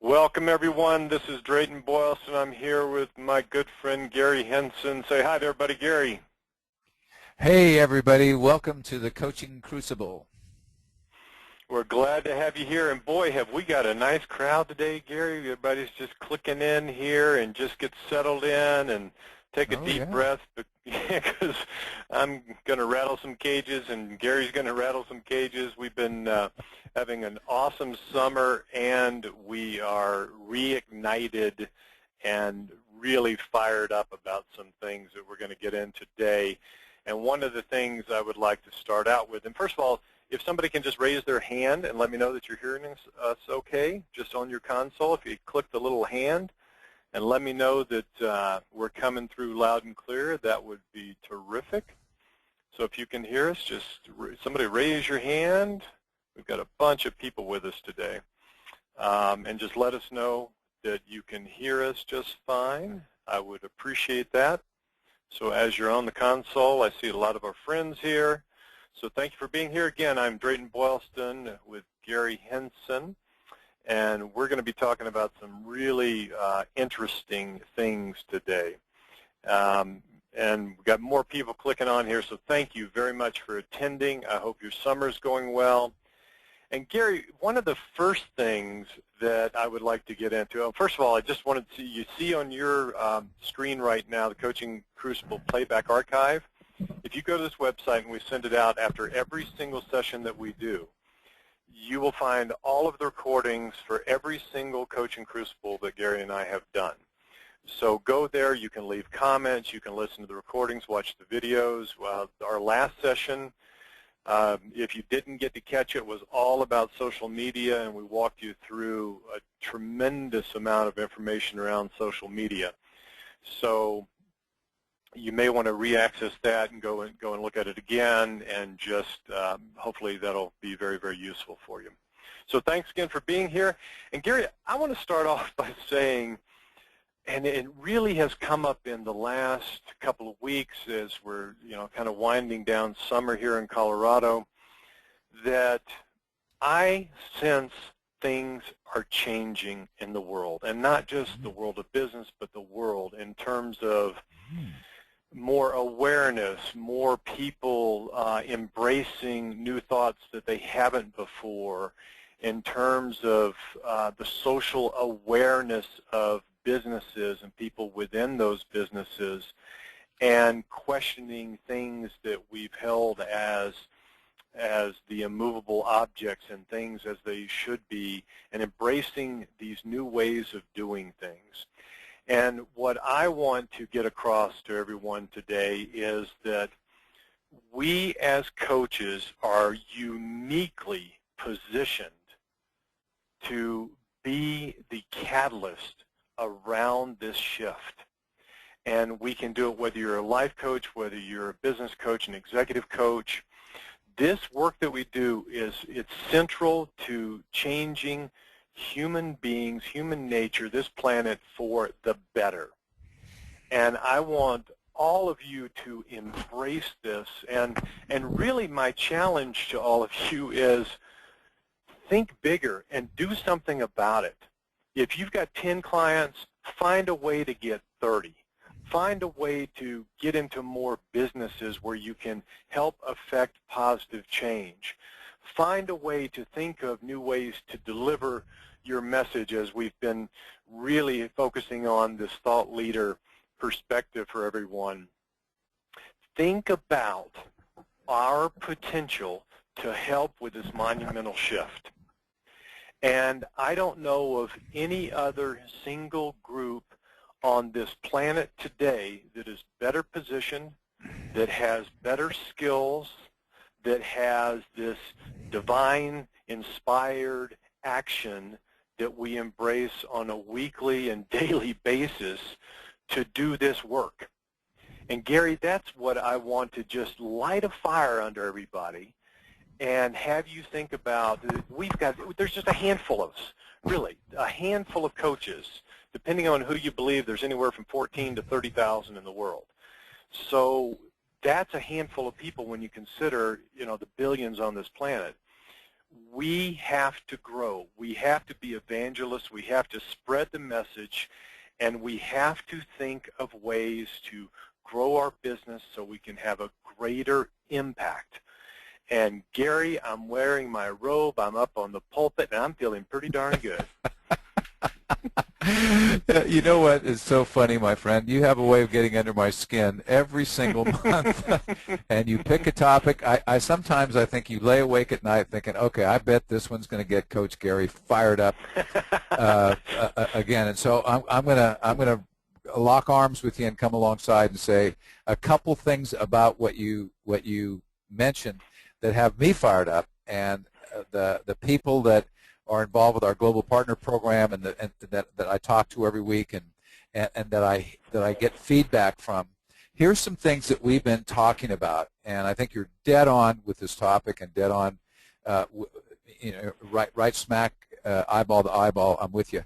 Welcome, everyone. This is Drayton Boylston. I'm here with my good friend Gary Henson. Say hi to everybody, Gary. Hey, everybody. Welcome to the Coaching Crucible. We're glad to have you here. And boy, have we got a nice crowd today, Gary. Everybody's just clicking in here and just get settled in and take a deep breath, because I'm going to rattle some cages and Gary's going to rattle some cages. We've been having an awesome summer, and we are reignited and really fired up about some things that we're going to get in today. And one of the things I would like to start out with, and first of all, if somebody can just raise their hand and let me know that you're hearing us okay, just on your console, if you click the little hand and let me know that we're coming through loud and clear, that would be terrific. So if you can hear us, just somebody raise your hand. We've got a bunch of people with us today. And just let us know that you can hear us just fine. I would appreciate that. So as you're on the console, I see a lot of our friends here. So thank you for being here. Again, I'm Drayton Boylston with Gary Henson, and we're going to be talking about some really interesting things today. And we've got more people clicking on here, so thank you very much for attending. I hope your summer's going well. And Gary, one of the first things that I would like to get into, first of all, I just wanted to you see on your screen right now the Coaching Crucible Playback Archive. If you go to this website and we send it out after every single session that we do, you will find all of the recordings for every single Coaching Crucible that Gary and I have done. So go there, you can leave comments, you can listen to the recordings, watch the videos. Our last session, if you didn't get to catch it, was all about social media, and we walked you through a tremendous amount of information around social media. So you may want to re-access that and go and look at it again, and just hopefully that'll be very, very useful for you. So thanks again for being here. And Gary, I want to start off by saying, and it really has come up in the last couple of weeks as we're kind of winding down summer here in Colorado, that I sense things are changing in the world, and not just the world of business, but the world in terms of more awareness, more people embracing new thoughts that they haven't before, in terms of the social awareness of businesses and people within those businesses, and questioning things that we've held as the immovable objects and things as they should be, and embracing these new ways of doing things. And what I want to get across to everyone today is that we as coaches are uniquely positioned to be the catalyst around this shift. And we can do it whether you're a life coach, whether you're a business coach, an executive coach. This work that we do it's central to changing human beings, human nature, this planet for the better. And I want all of you to embrace this. And really my challenge to all of you is think bigger and do something about it. If you've got 10 clients, find a way to get 30. Find a way to get into more businesses where you can help affect positive change. Find a way to think of new ways to deliver your message, as we've been really focusing on this thought leader perspective for everyone. Think about our potential to help with this monumental shift. And I don't know of any other single group on this planet today that is better positioned, that has better skills, that has this divine inspired action that we embrace on a weekly and daily basis to do this work. And Gary, that's what I want to just light a fire under everybody and have you think about. There's just a handful of us, really, a handful of coaches. Depending on who you believe, there's anywhere from 14 to 30,000 in the world. So that's a handful of people when you consider, the billions on this planet. we have to grow. We have to be evangelists. We have to spread the message, and we have to think of ways to grow our business so we can have a greater impact. And Gary, I'm wearing my robe. I'm up on the pulpit, and I'm feeling pretty darn good. You know what is so funny, my friend? You have a way of getting under my skin every single month, and you pick a topic. I sometimes I think you lay awake at night thinking, okay, I bet this one's going to get Coach Gary fired up again. And so I'm gonna lock arms with you and come alongside and say a couple things about what you mentioned that have me fired up, and the people that are involved with our global partner program and that I talk to every week and that I get feedback from. Here's some things that we've been talking about, and I think you're dead on with this topic and dead on, right smack eyeball to eyeball. I'm with you.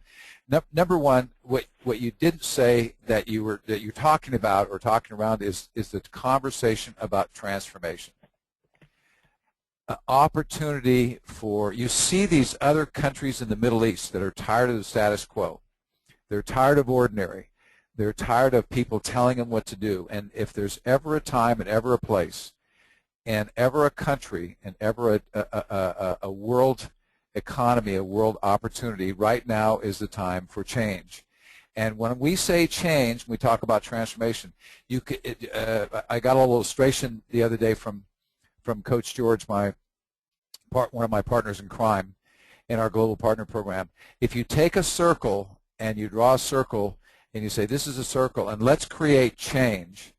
Number one, what you didn't say that you're talking about or talking around is the conversation about transformation. Opportunity for, you see these other countries in the Middle East that are tired of the status quo. They're tired of ordinary. They're tired of people telling them what to do. And if there's ever a time and ever a place and ever a country and ever a world economy, a world opportunity, right now is the time for change. And when we say change, we talk about transformation. I got a little illustration the other day from Coach George, one of my partners in crime in our global partner program. If you take a circle and you draw a circle and you say this is a circle and let's create change,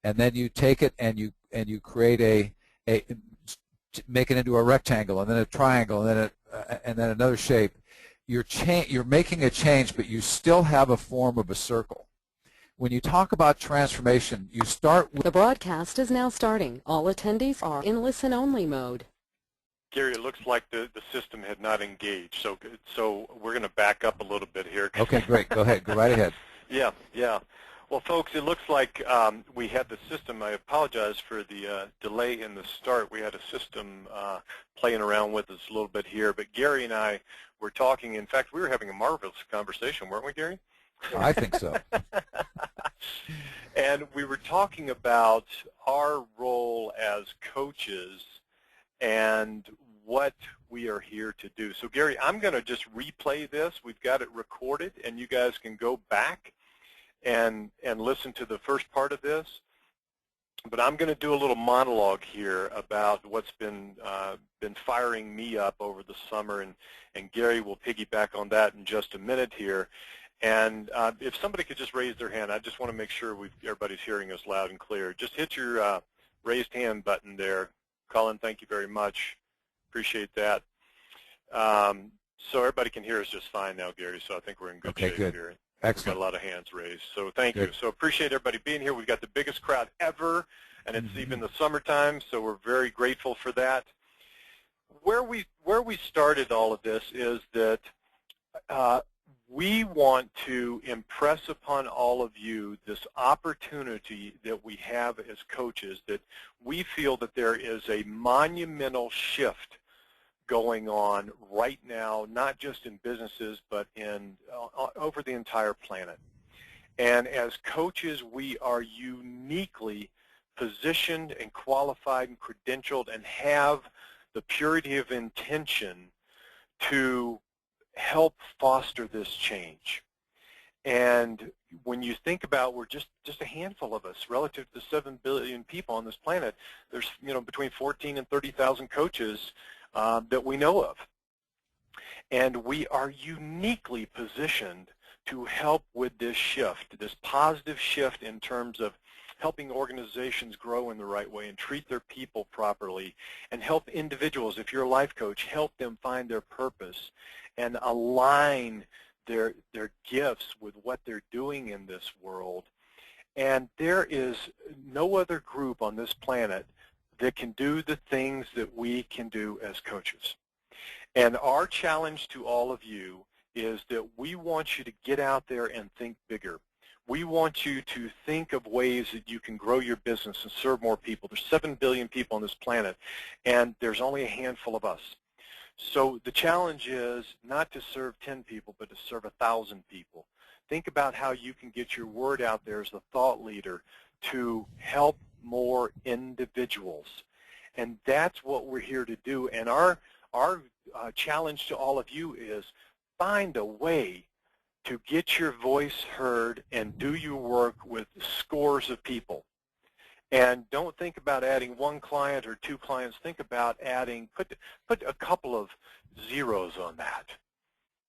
and then you take it and you create make it into a rectangle and then a triangle and then another shape. You're making a change, but you still have a form of a circle. When you talk about transformation, you start with... The broadcast is now starting. All attendees are in listen-only mode. Gary, it looks like the system had not engaged, so we're going to back up a little bit here. Okay, great. Go ahead. Go right ahead. Yeah. Well, folks, it looks like we had the system. I apologize for the delay in the start. We had a system playing around with us a little bit here, but Gary and I were talking. In fact, we were having a marvelous conversation, weren't we, Gary? I think so. And we were talking about our role as coaches and what we are here to do. So, Gary, I'm going to just replay this. We've got it recorded, and you guys can go back and listen to the first part of this. But I'm going to do a little monologue here about what's been firing me up over the summer, and Gary will piggyback on that in just a minute here. And if somebody could just raise their hand, I just want to make sure everybody's hearing us loud and clear. Just hit your raised hand button there. Colin, thank you very much. Appreciate that. So everybody can hear us just fine now, Gary, so I think we're in good shape here. Excellent. We've got a lot of hands raised, so thank you. So appreciate everybody being here. We've got the biggest crowd ever, and it's even the summertime, so we're very grateful for that. Where we started all of this is that we want to impress upon all of you this opportunity that we have as coaches, that we feel that there is a monumental shift going on right now, not just in businesses, but over the entire planet. And as coaches, we are uniquely positioned and qualified and credentialed and have the purity of intention to help foster this change. And when you think about, we're just a handful of us relative to the 7 billion people on this planet. There's between 14 and 30,000 coaches that we know of, and we are uniquely positioned to help with this shift, this positive shift in terms of helping organizations grow in the right way and treat their people properly, and help individuals, if you're a life coach, help them find their purpose and align their gifts with what they're doing in this world. And there is no other group on this planet that can do the things that we can do as coaches. And our challenge to all of you is that we want you to get out there and think bigger. We want you to think of ways that you can grow your business and serve more people. There's 7 billion people on this planet, and there's only a handful of us. So the challenge is not to serve 10 people, but to serve 1,000 people. Think about how you can get your word out there as a thought leader to help more individuals. And that's what we're here to do. And our challenge to all of you is find a way to get your voice heard and do your work with scores of people. And don't think about adding one client or two clients. Think about adding, put a couple of zeros on that.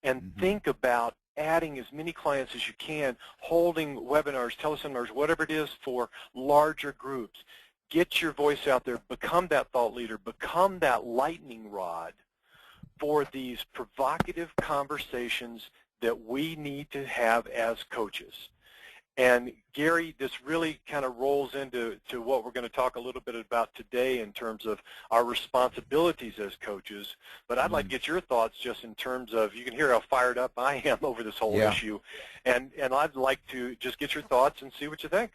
And think about adding as many clients as you can, holding webinars, teleseminars, whatever it is for larger groups. Get your voice out there. Become that thought leader. Become that lightning rod for these provocative conversations that we need to have as coaches. And Gary, this really kind of rolls into what we're going to talk a little bit about today in terms of our responsibilities as coaches. But I'd like to get your thoughts just in terms of, you can hear how fired up I am over this whole issue. And I'd like to just get your thoughts and see what you think.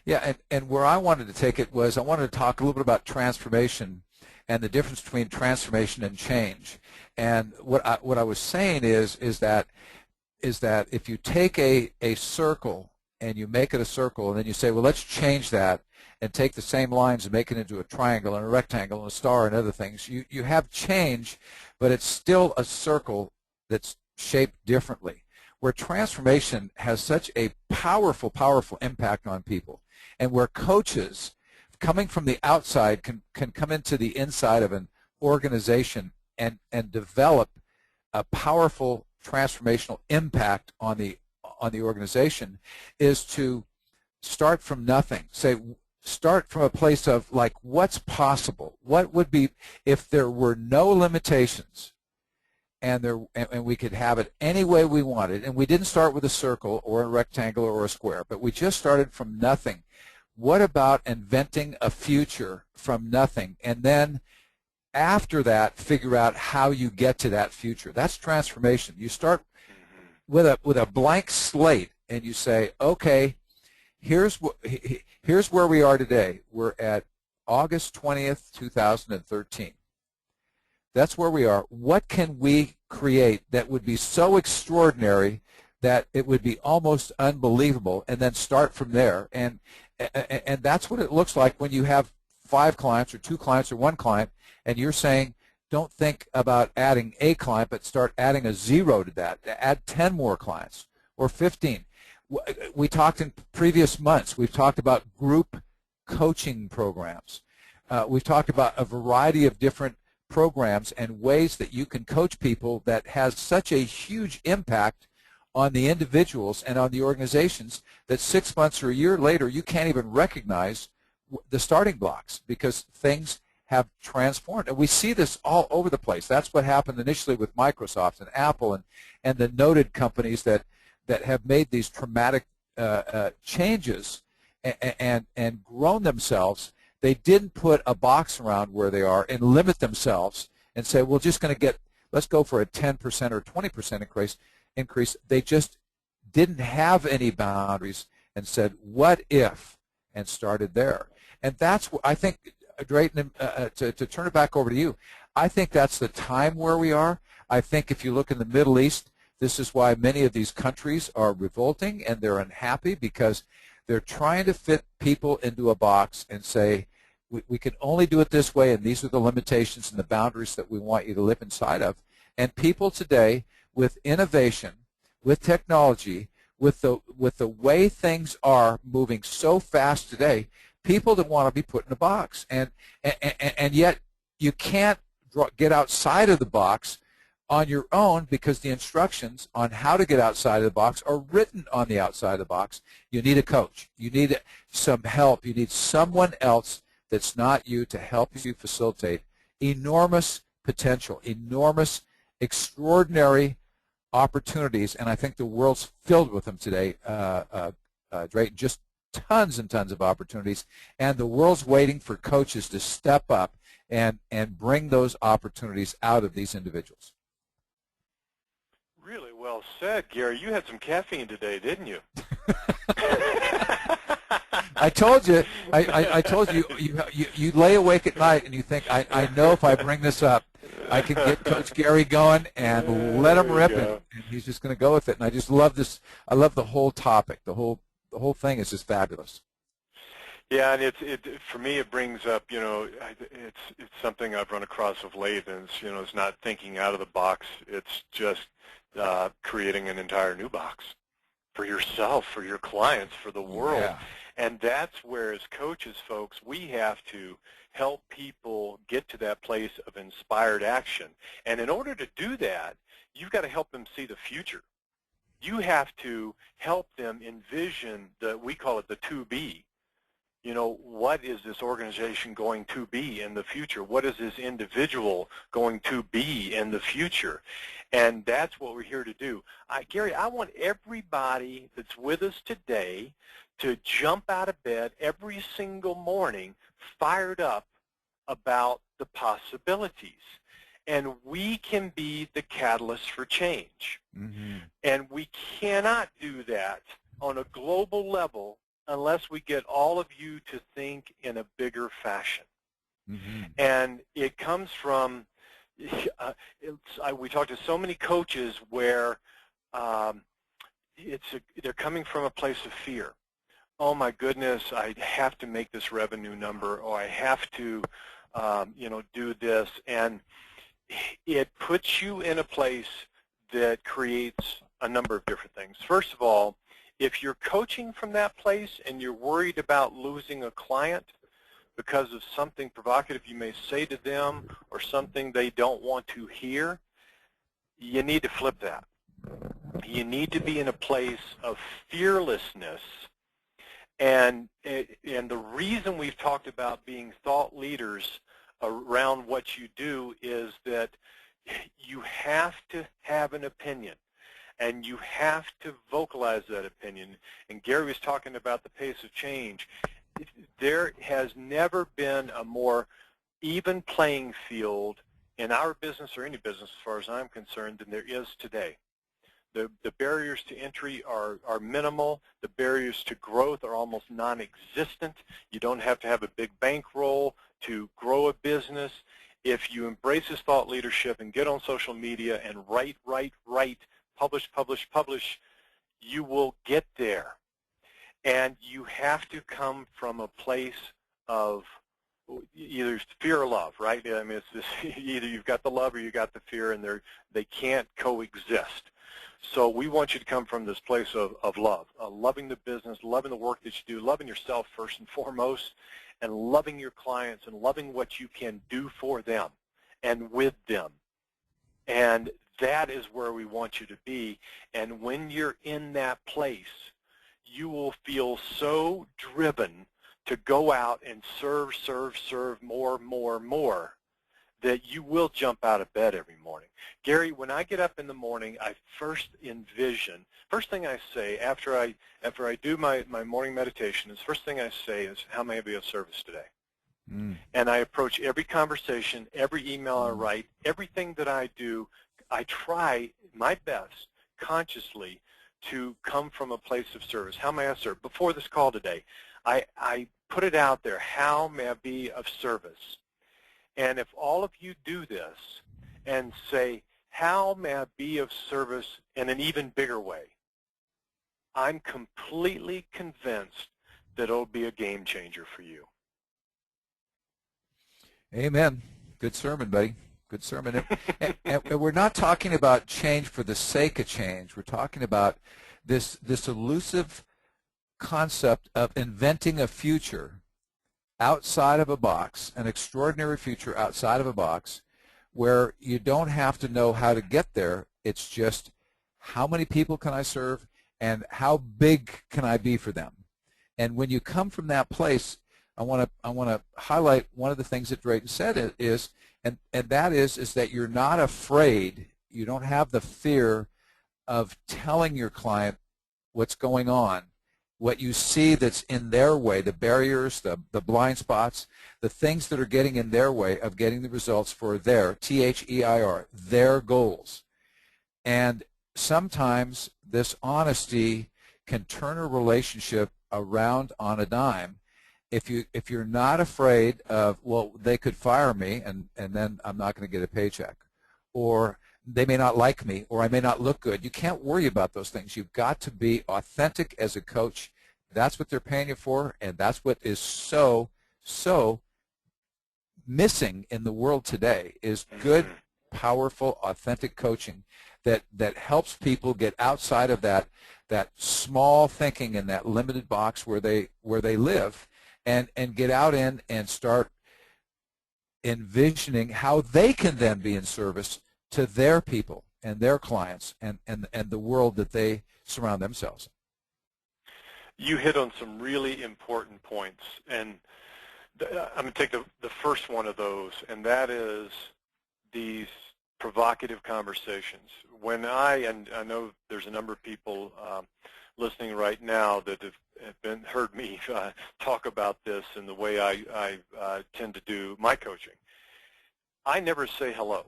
Yeah, and where I wanted to take it was I wanted to talk a little bit about transformation and the difference between transformation and change. And what I was saying is that if you take a circle and you make it a circle, and then you say, well, let's change that and take the same lines and make it into a triangle and a rectangle and a star and other things, you have change, but it's still a circle that's shaped differently. Where transformation has such a powerful, powerful impact on people, and where coaches coming from the outside can come into the inside of an organization and develop a powerful transformational impact on the organization, is to start from nothing. Start from a place of, like, what's possible? What would be if there were no limitations and we could have it any way we wanted, and we didn't start with a circle or a rectangle or a square, but we just started from nothing. What about inventing a future from nothing, and then after that figure out how you get to that future? That's transformation. You start with a blank slate and you say, okay, here's where we are today. We're at August 20th, 2013. That's where we are. What can we create that would be so extraordinary that it would be almost unbelievable, and then start from there? And that's what it looks like when you have 5 clients or 2 clients or 1 client, and you're saying, don't think about adding a client, but start adding a 0 to that. Add 10 more clients or 15. We talked in previous months, we've talked about group coaching programs. We've talked about a variety of different programs and ways that you can coach people that has such a huge impact on the individuals and on the organizations that 6 months or a year later you can't even recognize the starting blocks, because things have transformed. And we see this all over the place. That's what happened initially with Microsoft and Apple and the noted companies that have made these traumatic changes and grown themselves. They didn't put a box around where they are and limit themselves and say, we're just going to let's go for a 10% or 20% increase. They just didn't have any boundaries and said, what if, and started there. And that's what I think, Drayton, to turn it back over to you, I think that's the time where we are. I think if you look in the Middle East, this is why many of these countries are revolting and they're unhappy, because they're trying to fit people into a box and say, we can only do it this way, and these are the limitations and the boundaries that we want you to live inside of. And people today, with innovation, with technology, with the way things are moving so fast today, people that want to be put in a box, and yet you can't get outside of the box on your own, because the instructions on how to get outside of the box are written on the outside of the box. You need a coach. You need some help. You need someone else that's not you to help you facilitate enormous potential, enormous, extraordinary opportunities, and I think the world's filled with them today, Drayton, just tons and tons of opportunities, and the world's waiting for coaches to step up and bring those opportunities out of these individuals. Really well said, Gary. You had some caffeine today, didn't you? I told you. I told you. You lay awake at night and you think, I know if I bring this up, I can get Coach Gary going and let him rip, and he's just going to go with it. And I just love this. I love the whole topic. The whole thing is just fabulous. Yeah, and for me it brings up, it's something I've run across of late, and it's not thinking out of the box. It's just creating an entire new box for yourself, for your clients, for the world. Yeah. And that's where, as coaches, folks, we have to help people get to that place of inspired action. And in order to do that, you've got to help them see the future. You have to help them envision we call it the to be. What is this organization going to be in the future? What is this individual going to be in the future? And that's what we're here to do. Gary, I want everybody that's with us today to jump out of bed every single morning fired up about the possibilities. And we can be the catalyst for change. Mm-hmm. And we cannot do that on a global level unless we get all of you to think in a bigger fashion. Mm-hmm. And it comes from, we talk to so many coaches where they're coming from a place of fear. Oh my goodness, I have to make this revenue number, or I have to, do this. And it puts you in a place that creates a number of different things. First of all, if you're coaching from that place and you're worried about losing a client because of something provocative you may say to them or something they don't want to hear, you need to flip that. You need to be in a place of fearlessness. And the reason we've talked about being thought leaders around what you do is that you have to have an opinion. And you have to vocalize that opinion. And Gary was talking about the pace of change. There has never been a more even playing field in our business or any business as far as I'm concerned than there is today. The barriers to entry are minimal. The barriers to growth are almost non-existent. You don't have to have a big bankroll to grow a business. If you embrace this thought leadership and get on social media and write, publish, you will get there. And you have to come from a place of either fear or love, right? I mean, it's this, either you've got the love or you got the fear, and they can't coexist. So we want you to come from this place of love, loving the business, loving the work that you do, loving yourself first and foremost, and loving your clients and loving what you can do for them and with them. And that is where we want you to be. And when you're in that place, you will feel so driven to go out and serve more, that you will jump out of bed every morning. Gary, when I get up in the morning, I first thing I say after I do my morning meditation is, first thing I say is, how may I be of service today? Mm. And I approach every conversation, every email I write, everything that I do, I try my best consciously to come from a place of service. How may I serve? Before this call today, I put it out there, how may I be of service? And if all of you do this and say, how may I be of service in an even bigger way, I'm completely convinced that it'll be a game changer for you. Amen. Good sermon, buddy. Good sermon. And we're not talking about change for the sake of change. We're talking about this elusive concept of inventing a future outside of a box, an extraordinary future outside of a box, where you don't have to know how to get there. It's just, how many people can I serve and how big can I be for them? And when you come from that place, I want to highlight one of the things that Drayton said is, and that is that you're not afraid. You don't have the fear of telling your client what's going on, what you see that's in their way, the barriers, the blind spots, the things that are getting in their way of getting the results for their, T-H-E-I-R, their goals. And sometimes this honesty can turn a relationship around on a dime if you're not afraid of, well, they could fire me and then I'm not going to get a paycheck, or they may not like me, or I may not look good. You can't worry about those things. You've got to be authentic as a coach. That's what they're paying you for, and that's what is so missing in the world today is good, powerful, authentic coaching that helps people get outside of that small thinking in that limited box where they live, and get out in and start envisioning how they can then be in service to their people and their clients and the world that they surround themselves in. You hit on some really important points, and I'm going to take the first one of those, and that is these provocative conversations. When and I know there's a number of people listening right now that have heard me talk about this and the way I tend to do my coaching. I never say hello.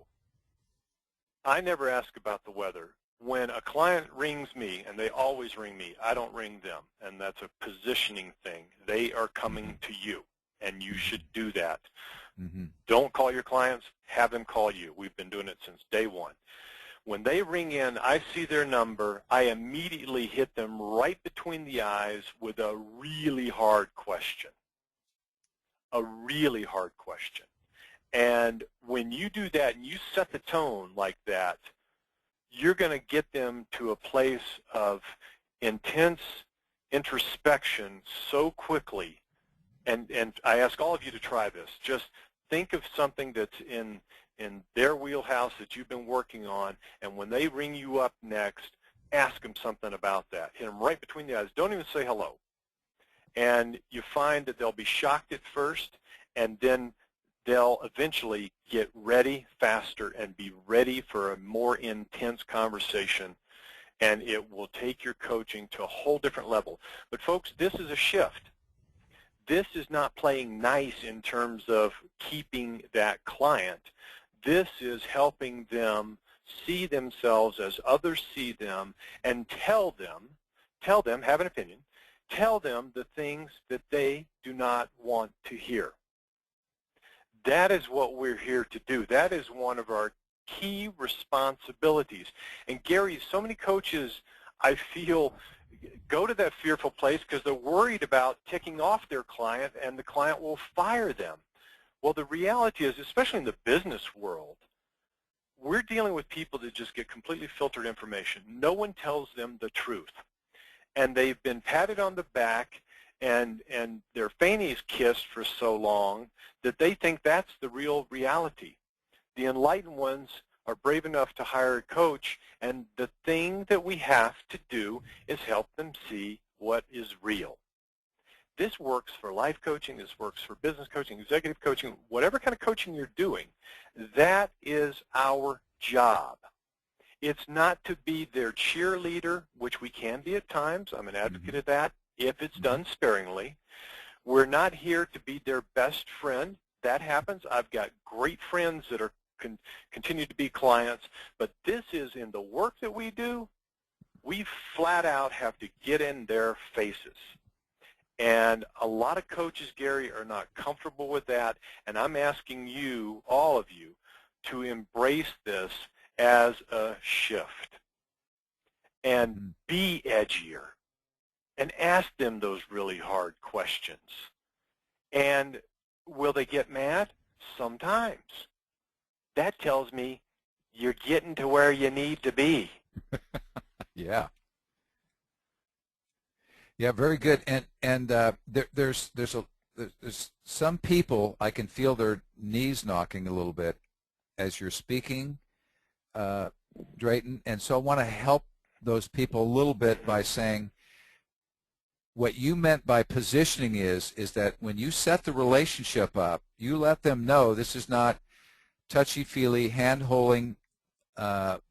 I never ask about the weather. When a client rings me, and they always ring me, I don't ring them, and that's a positioning thing. They are coming to you, and you should do that. Don't call your clients, have them call you. We've been doing it since day one. When they ring in, I see their number, I immediately hit them right between the eyes with a really hard question. A really hard question. And when you do that and you set the tone like that, you're going to get them to a place of intense introspection so quickly. And I ask all of you to try this. Just think of something that's in their wheelhouse that you've been working on, and when they ring you up next, ask them something about that. Hit them right between the eyes. Don't even say hello. And you find that they'll be shocked at first, and then they'll eventually get ready faster and be ready for a more intense conversation, and it will take your coaching to a whole different level. But folks, this is a shift. This is not playing nice in terms of keeping that client. This is helping them see themselves as others see them, and tell them, have an opinion, tell them the things that they do not want to hear. That is what we're here to do. That is one of our key responsibilities. And Gary, so many coaches, I feel, go to that fearful place because they're worried about ticking off their client and the client will fire them. Well, the reality is, especially in the business world, we're dealing with people that just get completely filtered information. No one tells them the truth. And they've been patted on the back and their fannies kissed for so long that they think that's the real reality. The enlightened ones are brave enough to hire a coach, and the thing that we have to do is help them see what is real. This works for life coaching, this works for business coaching, executive coaching, whatever kind of coaching you're doing. That is our job. It's not to be their cheerleader, which we can be at times. I'm an advocate of that, if it's done sparingly. We're not here to be their best friend. That happens. I've got great friends that are continue to be clients, but this is in the work that we do, we flat out have to get in their faces. And a lot of coaches, Gary, are not comfortable with that, and I'm asking you, all of you, to embrace this as a shift and be edgier and ask them those really hard questions. And will they get mad? Sometimes. That tells me you're getting to where you need to be. Yeah. Yeah, very good. And there's some people, I can feel their knees knocking a little bit as you're speaking, Drayton. And so I want to help those people a little bit by saying what you meant by positioning is that when you set the relationship up, you let them know this is not touchy-feely, hand-holding,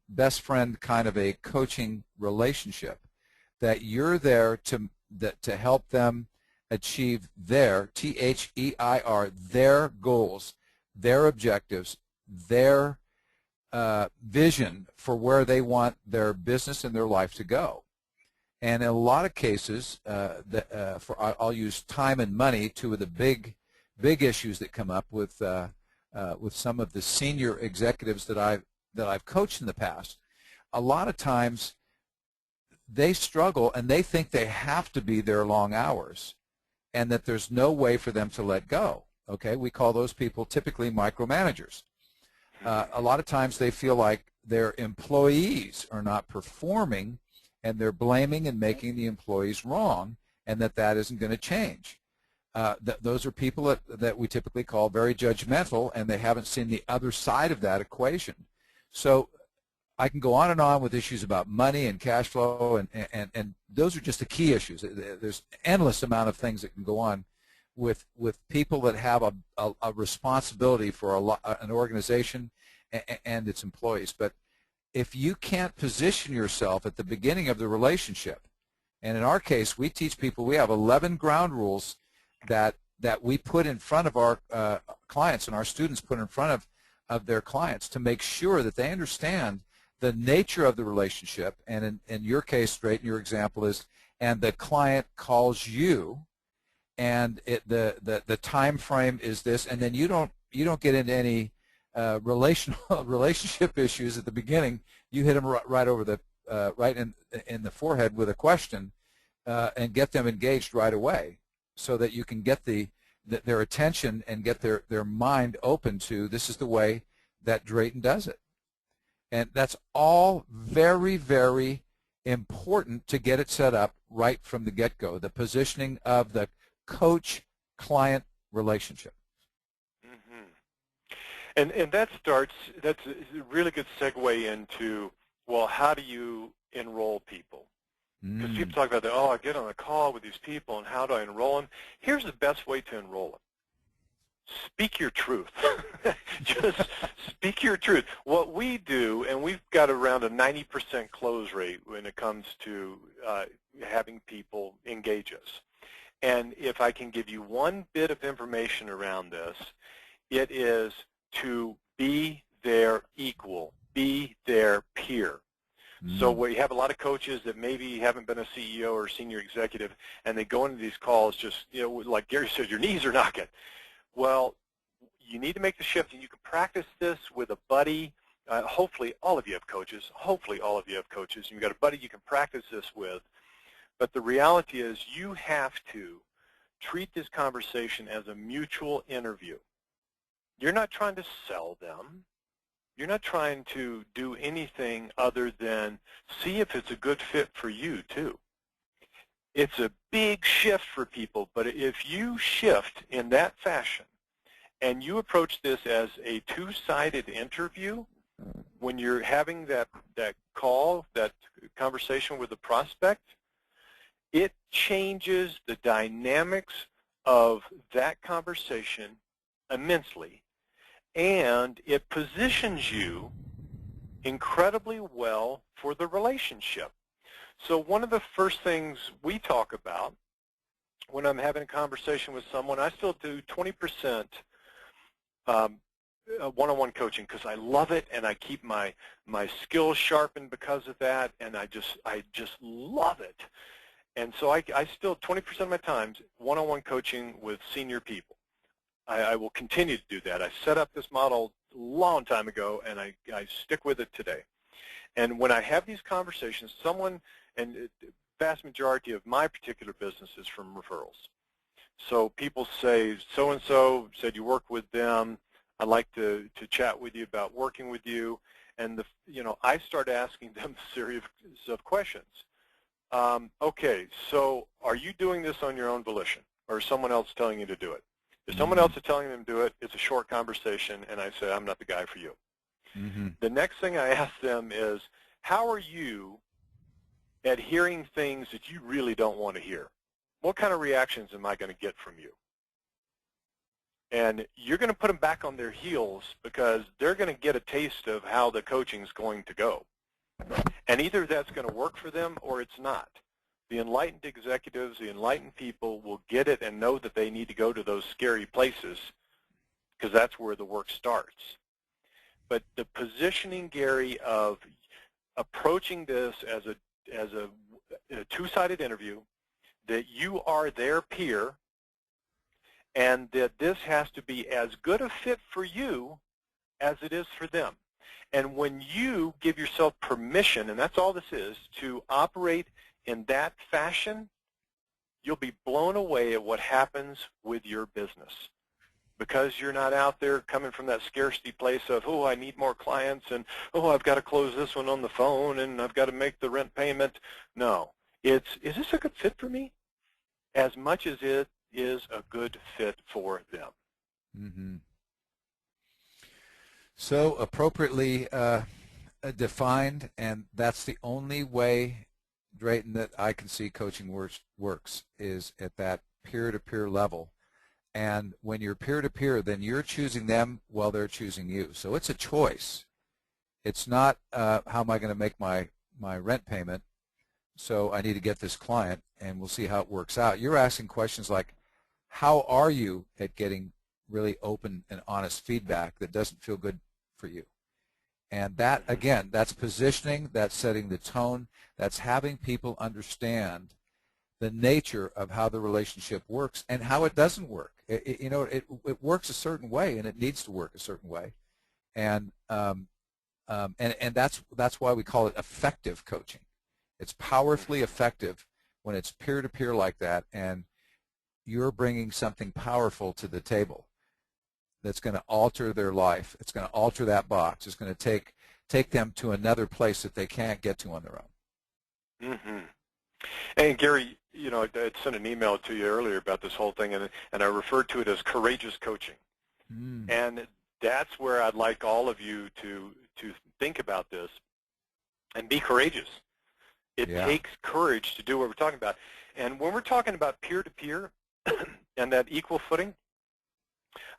best friend kind of a coaching relationship, that you're there to help them achieve their, T-H-E-I-R, their goals, their objectives, their vision for where they want their business and their life to go. And in a lot of cases, I'll use time and money, two of the big issues that come up with some of the senior executives that I've coached in the past. A lot of times they struggle and they think they have to be there long hours and that there's no way for them to let go. Okay, we call those people typically micromanagers. A lot of times they feel like their employees are not performing and they're blaming and making the employees wrong, and that isn't going to change. Those are people that we typically call very judgmental, and they haven't seen the other side of that equation. So I can go on and on with issues about money and cash flow, and those are just the key issues. There's an endless amount of things that can go on with people that have a responsibility for an organization and its employees. But if you can't position yourself at the beginning of the relationship, and in our case, we teach people, we have 11 ground rules that we put in front of our clients, and our students put in front of their clients to make sure that they understand the nature of the relationship. And in your case, straight in your example is, and the client calls you, and the time frame is this, and then you don't get into any relationship issues at the beginning. You hit them right over the right in the forehead with a question, and get them engaged right away, so that you can get their attention and get their mind open to, this is the way that Drayton does it. And that's all very, very important to get it set up right from the get-go, the positioning of the coach-client relationship. And that's a really good segue into, well, how do you enroll people? Because people talk about that, oh, I get on a call with these people, and how do I enroll them? Here's the best way to enroll them. Speak your truth. Just speak your truth. What we do, and we've got around a 90% close rate when it comes to having people engage us. And if I can give you one bit of information around this, it is to be their equal, be their peer. So we have a lot of coaches that maybe haven't been a CEO or senior executive, and they go into these calls just, like Gary said, your knees are knocking. Well, you need to make the shift, and you can practice this with a buddy. Hopefully all of you have coaches. Hopefully all of you have coaches. You've got a buddy you can practice this with. But the reality is you have to treat this conversation as a mutual interview. You're not trying to sell them. You're not trying to do anything other than see if it's a good fit for you, too. It's a big shift for people, but if you shift in that fashion and you approach this as a two-sided interview, when you're having that call, that conversation with the prospect, it changes the dynamics of that conversation immensely. And it positions you incredibly well for the relationship. So one of the first things we talk about when I'm having a conversation with someone, I still do 20% one-on-one coaching because I love it, and I keep my skills sharpened because of that, and I just love it. And so I still, 20% of my time, one-on-one coaching with senior people. I will continue to do that. I set up this model a long time ago, and I stick with it today. And when I have these conversations, and the vast majority of my particular business is from referrals. So people say, so-and-so said you work with them. I'd like to chat with you about working with you. And I start asking them a series of questions. Okay, so are you doing this on your own volition, or is someone else telling you to do it? If someone else is telling them to do it, it's a short conversation, and I say, I'm not the guy for you. The next thing I ask them is, how are you at hearing things that you really don't want to hear? What kind of reactions am I going to get from you? And you're going to put them back on their heels because they're going to get a taste of how the coaching is going to go. And either that's going to work for them or it's not. The enlightened executives, the enlightened people will get it and know that they need to go to those scary places because that's where the work starts. But the positioning, Gary, of approaching this as in a two-sided interview, that you are their peer, and that this has to be as good a fit for you as it is for them. And when you give yourself permission, and that's all this is, to operate in that fashion, you'll be blown away at what happens with your business. Because you're not out there coming from that scarcity place of, oh, I need more clients, and, oh, I've got to close this one on the phone, and I've got to make the rent payment. No. It's, is this a good fit for me? As much as it is a good fit for them. Mm-hmm. So appropriately defined, and that's the only way, Drayton, that I can see coaching works is at that peer-to-peer level. And when you're peer-to-peer, then you're choosing them while they're choosing you. So it's a choice. It's not how am I going to make my rent payment, so I need to get this client, and we'll see how it works out. You're asking questions like, how are you at getting really open and honest feedback that doesn't feel good for you? And that, again, that's positioning, that's setting the tone, that's having people understand the nature of how the relationship works and how it doesn't work. It works a certain way, and it needs to work a certain way. And that's why we call it effective coaching. It's powerfully effective when it's peer-to-peer like that, and you're bringing something powerful to the table that's going to alter their life. It's going to alter that box. It's going to take them to another place that they can't get to on their own. Mm-hmm. And Gary, you know, I sent an email to you earlier about this whole thing, and I referred to it as courageous coaching. Mm. And that's where I'd like all of you to think about this and be courageous. It takes courage to do what we're talking about. And when we're talking about peer-to-peer and that equal footing,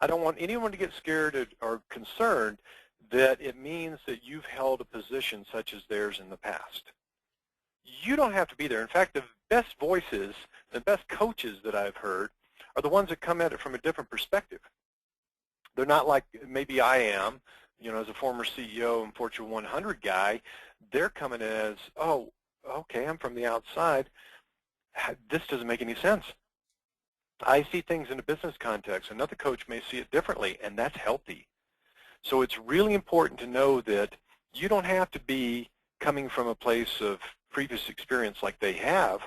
I don't want anyone to get scared or concerned that it means that you've held a position such as theirs in the past. You don't have to be there. In fact, the best voices, the best coaches that I've heard are the ones that come at it from a different perspective. They're not like maybe I am, you know, as a former CEO and Fortune 100 guy. They're coming in as, oh, okay, I'm from the outside. This doesn't make any sense. I see things in a business context. Another coach may see it differently, and that's healthy. So it's really important to know that you don't have to be coming from a place of previous experience like they have.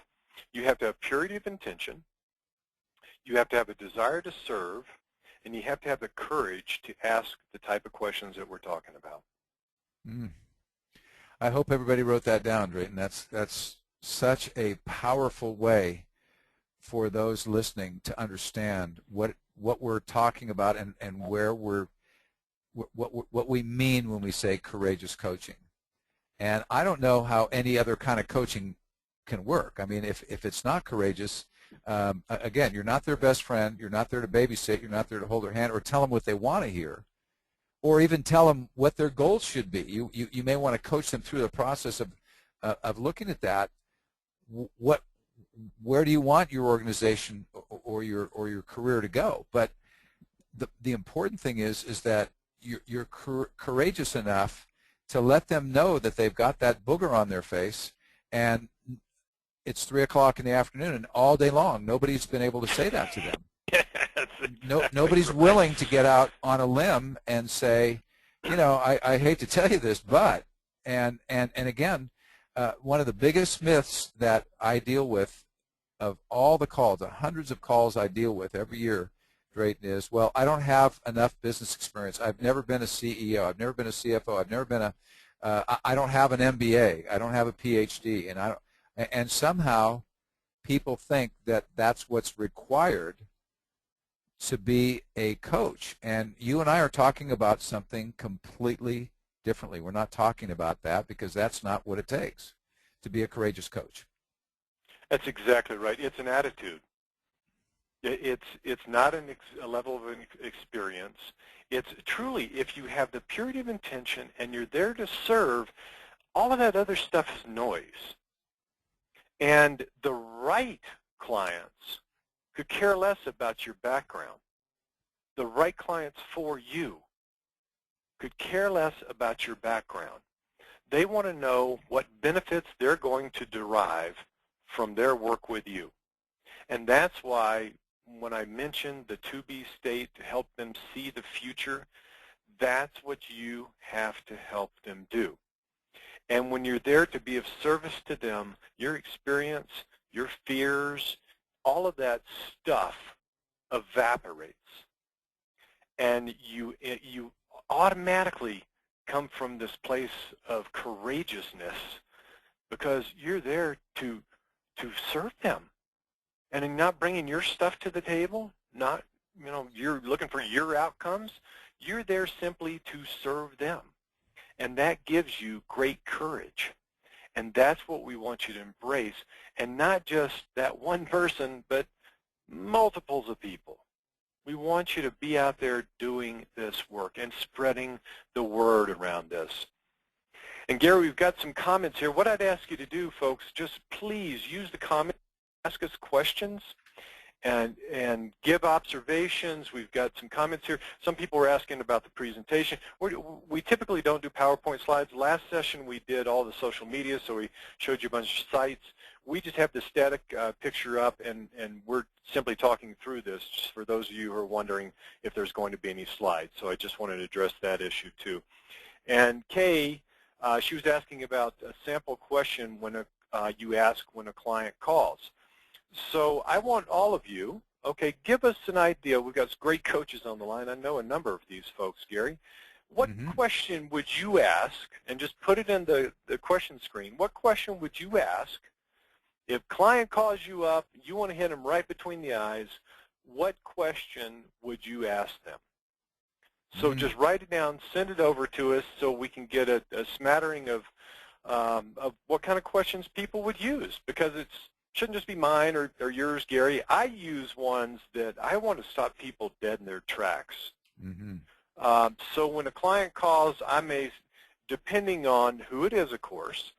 You have to have purity of intention. You have to have a desire to serve, and you have to have the courage to ask the type of questions that we're talking about. Mm. I hope everybody wrote that down, Drayton. That's such a powerful way for those listening to understand what we're talking about and where what we mean when we say courageous coaching. And I don't know how any other kind of coaching can work. I mean, if it's not courageous, again, you're not their best friend. You're not there to babysit. You're not there to hold their hand or tell them what they want to hear, or even tell them what their goals should be. You may want to coach them through the process of looking at that. Where do you want your organization or your career to go? But the important thing is that you're courageous enough to let them know that they've got that booger on their face, and it's 3 o'clock in the afternoon, and all day long nobody's been able to say that to them. Nobody's willing to get out on a limb and say, you know, I hate to tell you this, but, and again, one of the biggest myths that I deal with of all the calls, the hundreds of calls I deal with every year, Drayton, is, well, I don't have enough business experience. I've never been a CEO. I've never been a CFO. I've never been I don't have an MBA. I don't have a PhD. And somehow people think that that's what's required to be a coach. And you and I are talking about something completely differently. We're not talking about that because that's not what it takes to be a courageous coach. That's exactly right. It's an attitude. It's not a level of experience. It's truly, if you have the purity of intention and you're there to serve, all of that other stuff is noise. And the right clients could care less about your background. The right clients for you could care less about your background. They want to know what benefits they're going to derive from their work with you. And that's why when I mentioned the to-be state to help them see the future, that's what you have to help them do. And when you're there to be of service to them, your experience, your fears, all of that stuff evaporates. And you automatically come from this place of courageousness because you're there to serve them. And you're not bringing your stuff to the table, not, you're looking for your outcomes. You're there simply to serve them. And that gives you great courage. And that's what we want you to embrace. And not just that one person, but multiples of people. We want you to be out there doing this work and spreading the word around this. And Gary, we've got some comments here. What I'd ask you to do, folks, just please use the comments, ask us questions, and give observations. We've got some comments here. Some people were asking about the presentation. We typically don't do PowerPoint slides. Last session we did all the social media, so we showed you a bunch of sites. We just have the static picture up, and we're simply talking through this just for those of you who are wondering if there's going to be any slides. So I just wanted to address that issue too. And Kay, she was asking about a sample question when you ask when a client calls. So I want all of you, okay, give us an idea. We've got great coaches on the line. I know a number of these folks, Gary. What question would you ask, and just put it in the question screen, what question would you ask if client calls you up, you want to hit them right between the eyes, what question would you ask them? So just write it down, send it over to us so we can get a smattering of what kind of questions people would use, because it shouldn't just be mine or yours, Gary. I use ones that I want to stop people dead in their tracks. So when a client calls, I may, depending on who it is, of course,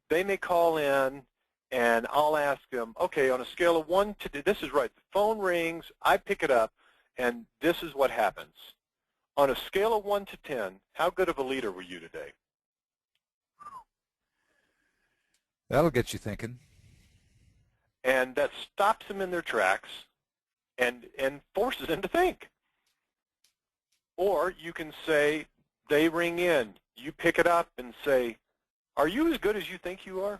they may call in and I'll ask them, okay, on a scale of 1 to, this is right, the phone rings, I pick it up, and this is what happens. On a scale of 1 to 10, how good of a leader were you today? That'll get you thinking. And that stops them in their tracks and forces them to think. Or you can say, they ring in, you pick it up and say, are you as good as you think you are?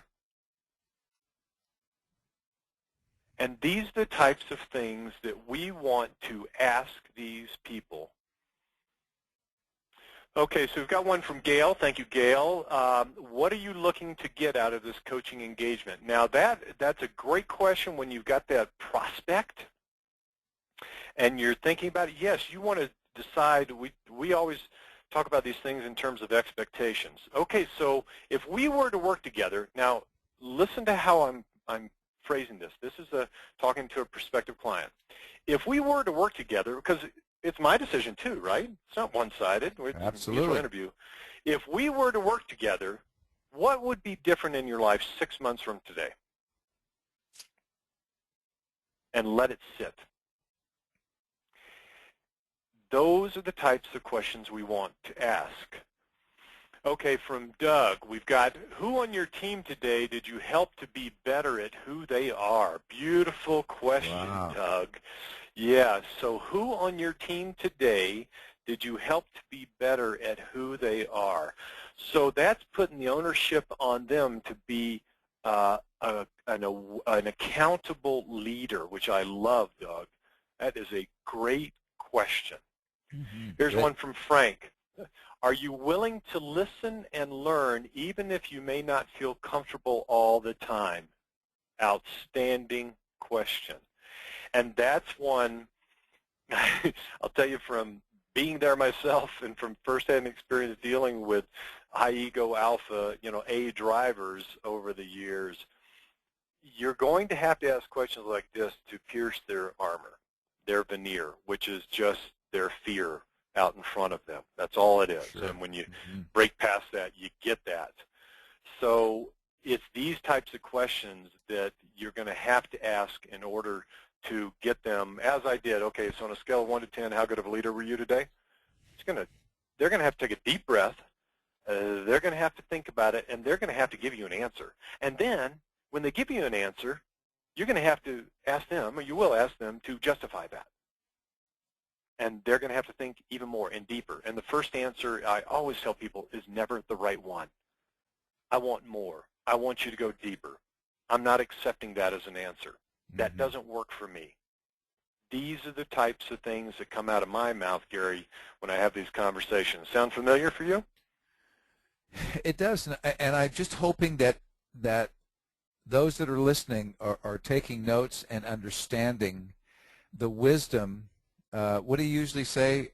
And these are the types of things that we want to ask these people. Okay, so we've got one from Gail. Thank you, Gail. What are you looking to get out of this coaching engagement? Now, that's a great question when you've got that prospect and you're thinking about it. Yes, you want to decide. We always talk about these things in terms of expectations. Okay, so if we were to work together, now listen to how I'm phrasing this. This is talking to a prospective client. If we were to work together, because it's my decision too, right? It's not one-sided. It's Absolutely. a mutual interview. If we were to work together, what would be different in your life 6 months from today? And let it sit. Those are the types of questions we want to ask. Okay, from Doug, we've got, who on your team today did you help to be better at who they are? Beautiful question, wow. Doug. Yeah, so who on your team today did you help to be better at who they are? So that's putting the ownership on them to be an accountable leader, which I love, Doug. That is a great question. Here's one from Frank. Are you willing to listen and learn even if you may not feel comfortable all the time? Outstanding question. And that's one, I'll tell you from being there myself and from firsthand experience dealing with high ego alpha, A drivers over the years, you're going to have to ask questions like this to pierce their armor, their veneer, which is just their fear out in front of them. That's all it is. Sure. And when you break past that, you get that. So it's these types of questions that you're going to have to ask in order to get them, as I did. Okay, so on a scale of 1 to 10, how good of a leader were you today? They're going to have to take a deep breath. They're going to have to think about it, and they're going to have to give you an answer. And then when they give you an answer, you're going to have to ask them, or you will ask them, to justify that. And they're going to have to think even more and deeper. And the first answer I always tell people is never the right one. I want more. I want you to go deeper. I'm not accepting that as an answer. That doesn't work for me. These are the types of things that come out of my mouth, Gary, when I have these conversations. Sound familiar for you? It does, and I'm just hoping that those that are listening are taking notes and understanding the wisdom. What do you usually say,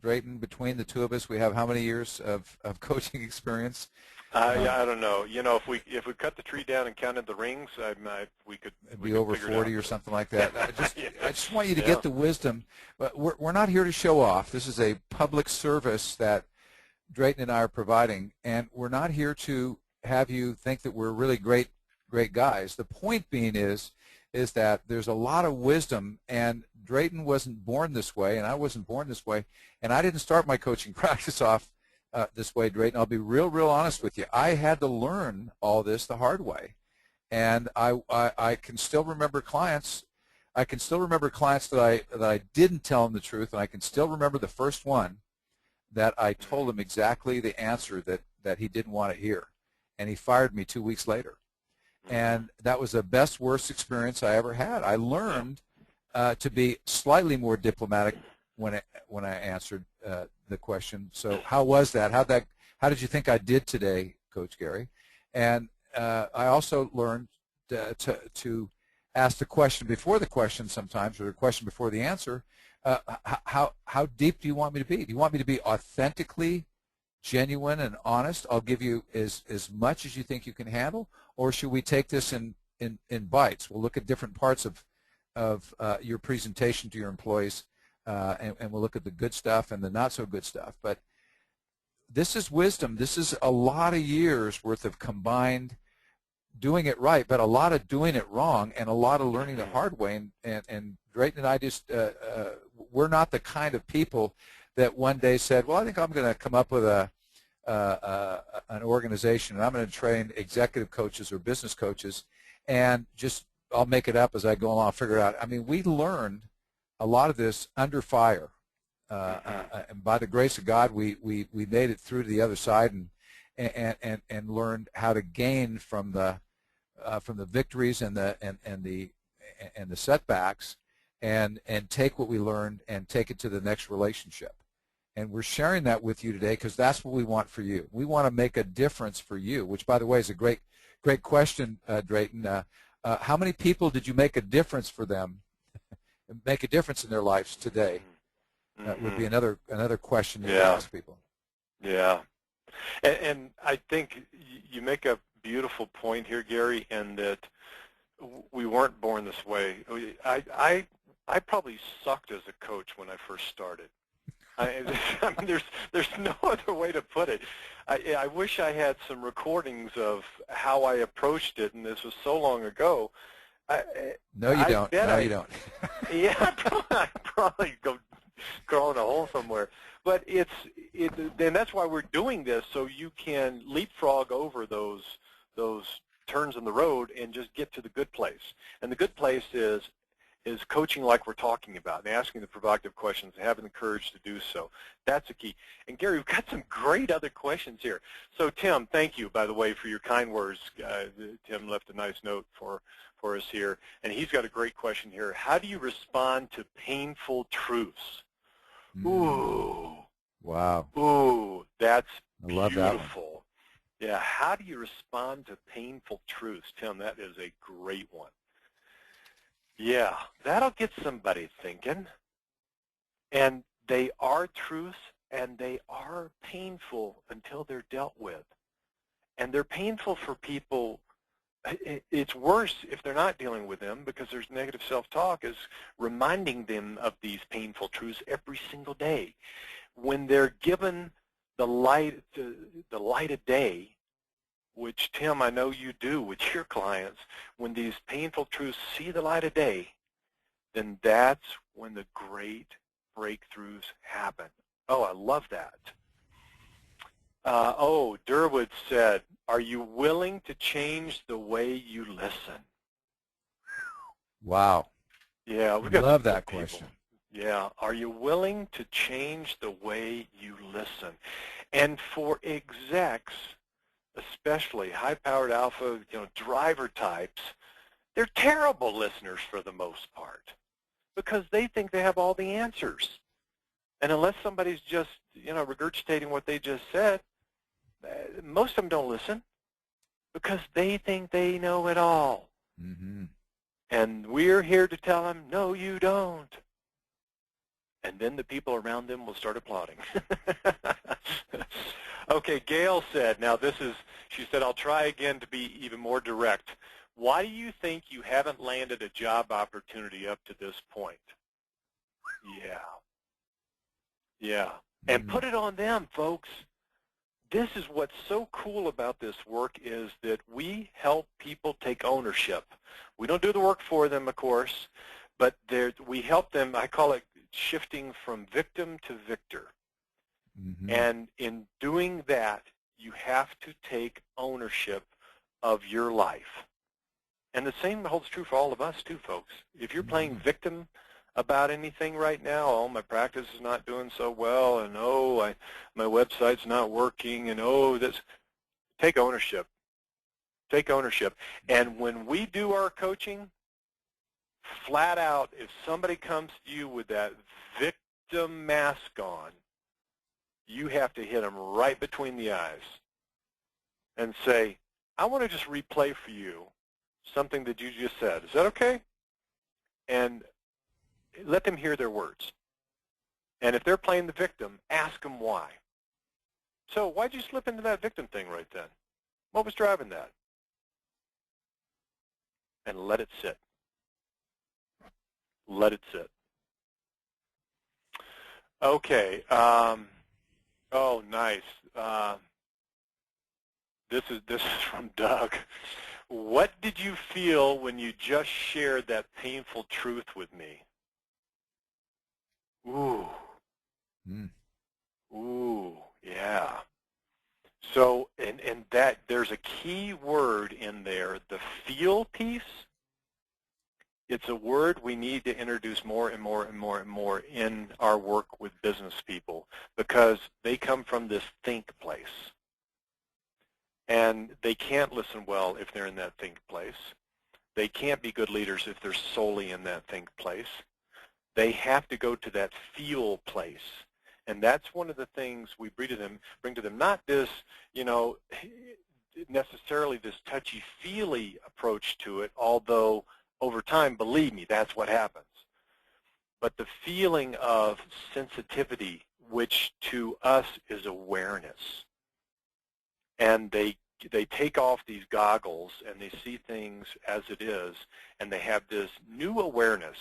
Drayton, between the two of us, we have how many years of coaching experience? Yeah, I don't know. You know, if we cut the tree down and counted the rings, we could be over 40 or something like that. I just want you to yeah. get the wisdom. But we're not here to show off. This is a public service that Drayton and I are providing, and we're not here to have you think that we're really great guys. The point being is that there's a lot of wisdom, and Drayton wasn't born this way, and I wasn't born this way, and I didn't start my coaching practice off this way, Drayton. I'll be real honest with you. I had to learn all this the hard way, and I can still remember clients. I can still remember clients that I didn't tell them the truth, and I can still remember the first one that I told him exactly the answer that he didn't want to hear, and he fired me 2 weeks later. And that was the best, worst experience I ever had. I learned to be slightly more diplomatic when I answered the question. So how was that? How did you think I did today, Coach Gary? And I also learned to ask the question before the question sometimes, or the question before the answer. How deep do you want me to be? Do you want me to be authentically genuine and honest? I'll give you as much as you think you can handle, or should we take this in bites? We'll look at different parts of your presentation to your employees, and we'll look at the good stuff and the not so good stuff. But this is wisdom. This is a lot of years worth of combined doing it right, but a lot of doing it wrong, and a lot of learning the hard way. And Drayton and I just we're not the kind of people that one day said, well, I think I'm going to come up with an organization, and I'm going to train executive coaches or business coaches, and just I'll make it up as I go along, figure it out. I mean, we learned a lot of this under fire, and by the grace of God, we made it through to the other side, and learned how to gain from the victories and the setbacks, and take what we learned and take it to the next relationship. And we're sharing that with you today because that's what we want for you. We want to make a difference for you, which, by the way, is a great question, Drayton. How many people did you make a difference for them, make a difference in their lives today? That would be another question you ask people. Yeah. And I think you make a beautiful point here, Gary, in that we weren't born this way. I probably sucked as a coach when I first started. I mean, there's no other way to put it. I wish I had some recordings of how I approached it, and this was so long ago. No, you don't. Yeah, I'd probably go crawl in a hole somewhere. But and that's why we're doing this, so you can leapfrog over those turns in the road and just get to the good place. And the good place is coaching like we're talking about, and asking the provocative questions and having the courage to do so. That's the key. And Gary, we've got some great other questions here. So Tim, thank you, by the way, for your kind words. Tim left a nice note for us here, and he's got a great question here. How do you respond to painful truths? Ooh. Wow. Ooh, that's beautiful. I love that one. Yeah, how do you respond to painful truths? Tim, that is a great one. Yeah, that'll get somebody thinking. And they are truths, and they are painful until they're dealt with. And they're painful for people. It's worse if they're not dealing with them, because there's negative self-talk is reminding them of these painful truths every single day. When they're given the light of day, which, Tim, I know you do with your clients, when these painful truths see the light of day, then that's when the great breakthroughs happen. Oh, I love that. Durwood said, are you willing to change the way you listen? Wow. Yeah, we've got Love some that good people. question. Yeah, are you willing to change the way you listen? And for execs, especially high-powered alpha, driver types, they're terrible listeners for the most part because they think they have all the answers. And unless somebody's just, regurgitating what they just said, most of them don't listen because they think they know it all. Mm-hmm. And we're here to tell them, no, you don't. And then the people around them will start applauding. Okay, Gail said, she said, I'll try again to be even more direct. Why do you think you haven't landed a job opportunity up to this point? Yeah. And put it on them, folks. This is what's so cool about this work is that we help people take ownership. We don't do the work for them, of course, but we help them. I call it shifting from victim to victor. Mm-hmm. And in doing that, you have to take ownership of your life. And the same holds true for all of us too, folks. If you're playing victim about anything right now, oh, my practice is not doing so well, and oh, my website's not working, and oh, this, take ownership. Take ownership. And when we do our coaching, flat out, if somebody comes to you with that victim mask on, you have to hit them right between the eyes and say, I want to just replay for you something that you just said. Is that okay? And let them hear their words. And if they're playing the victim, ask them why. So why'd you slip into that victim thing right then? What was driving that? And let it sit. Let it sit. Okay. Oh, nice. This is from Doug. What did you feel when you just shared that painful truth with me? Ooh. Ooh, yeah. So, and that there's a key word in there, the feel piece. It's a word we need to introduce more and more and more and more in our work with business people because they come from this think place. And they can't listen well if they're in that think place. They can't be good leaders if they're solely in that think place. They have to go to that feel place. And that's one of the things we bring to them, not this, necessarily this touchy-feely approach to it, although over time, believe me, that's what happens. But the feeling of sensitivity, which to us is awareness. And they take off these goggles and they see things as it is, and they have this new awareness.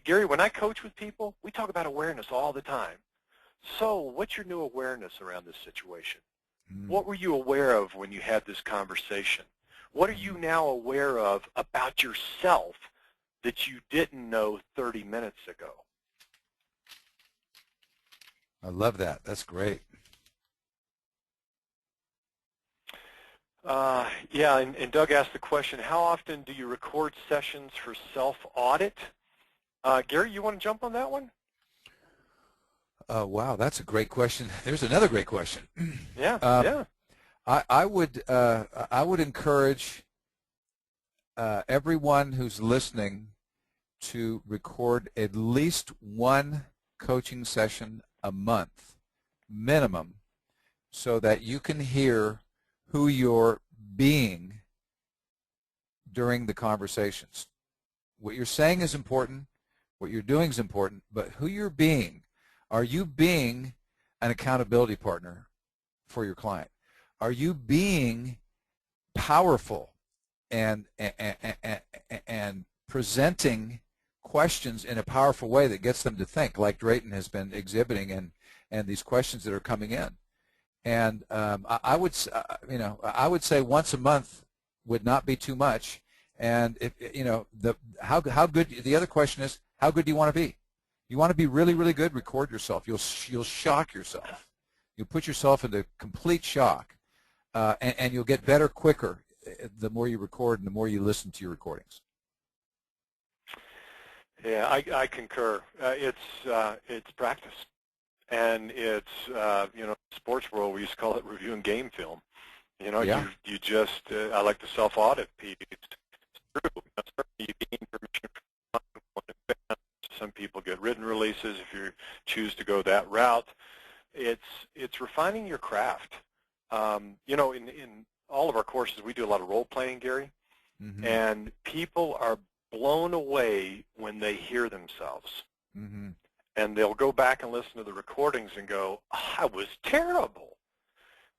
Gary, when I coach with people, we talk about awareness all the time. So what's your new awareness around this situation? What were you aware of when you had this conversation? What are you now aware of about yourself that you didn't know 30 minutes ago? I love that. That's great. Yeah, and Doug asked the question, how often do you record sessions for self-audit? Gary, you want to jump on that one? Wow, that's a great question. There's another great question. Yeah, yeah. I would encourage everyone who's listening to record at least one coaching session a month, minimum, so that you can hear who you're being during the conversations. What you're saying is important, what you're doing is important, but who you're being. Are you being an accountability partner for your client? Are you being powerful and presenting questions in a powerful way that gets them to think, like Drayton has been exhibiting, and these questions that are coming in? And I would say once a month would not be too much. And if how good. The other question is, how good do you want to be? You want to be really, really good? Record yourself. You'll shock yourself. You'll put yourself into complete shock, and you'll get better quicker the more you record and the more you listen to your recordings. Yeah, I concur. It's practice, and it's sports world we used to call it reviewing game film. Yeah. You just I like the self-audit piece. It's true. Certainly you gain permission from advance. Some people get written releases if you choose to go that route. It's refining your craft. In all of our courses we do a lot of role playing, Gary, Mm-hmm. and people are blown away when they hear themselves. Mm-hmm. And they'll go back and listen to the recordings and go, I was terrible.